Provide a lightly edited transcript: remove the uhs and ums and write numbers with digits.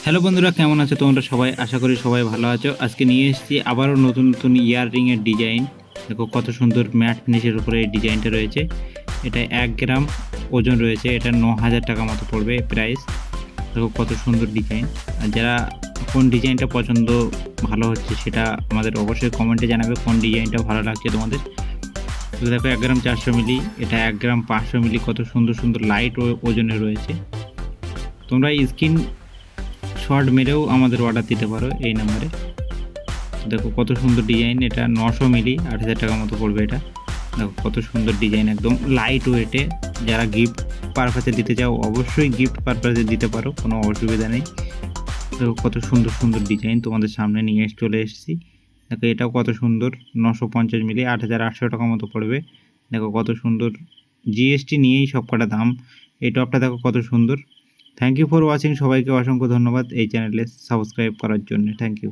Hello বন্ধুরা, কেমন আছো তোমরা সবাই? আশা করি সবাই ভালো আছো। আজকে নিয়ে এসেছি আবারও নতুন নতুন ইয়াররিংয়ের ডিজাইন। দেখো কত সুন্দর ম্যাট ফিনিশের উপরে এই ডিজাইনটা রয়েছে। এটা 1 গ্রাম ওজন রয়েছে। এটা 9,000 টাকা মতো পড়বে প্রাইস। দেখো কত সুন্দর ডিজাইন। আর যারা কোন ডিজাইনটা পছন্দ ভালো হচ্ছে সেটা আমাদের অবশ্যই কমেন্টে জানাবে, কোন ডিজাইনটা ভালো লাগছে তোমাদের। তো দেখো 1 গ্রাম 400 মিলি, এটা 1 গ্রাম 500 মিলি, কত সুন্দর সুন্দর লাইট ওজনে রয়েছে। তোমরা স্ক্রিন শর্ট মেরেও আমাদের অর্ডার দিতে পারো এই নাম্বারে। দেখো কত সুন্দর ডিজাইন। এটা 900 মিলি, 8,000 টাকা মতো পড়বে এটা। দেখো কত সুন্দর ডিজাইন, একদম লাইট ওয়েটে। যারা গিফট পারপাসে দিতে চাও অবশ্যই গিফট পারপাসে দিতে পারো, কোনো অসুবিধা নেই। দেখো কত সুন্দর সুন্দর ডিজাইন তোমাদের সামনে নিয়ে চলে এসেছি। দেখো এটাও কত সুন্দর, 950 মিলি, 8,800 টাকা মতো পড়বে। দেখো কত সুন্দর, জিএসটি নিয়েই সব কটা দাম। এই টপটা দেখো কত সুন্দর। Thank you for watching. সবাইকে অসংখ্য ধন্যবাদ এই চ্যানেলে সাবস্ক্রাইব করার জন্য। Thank you.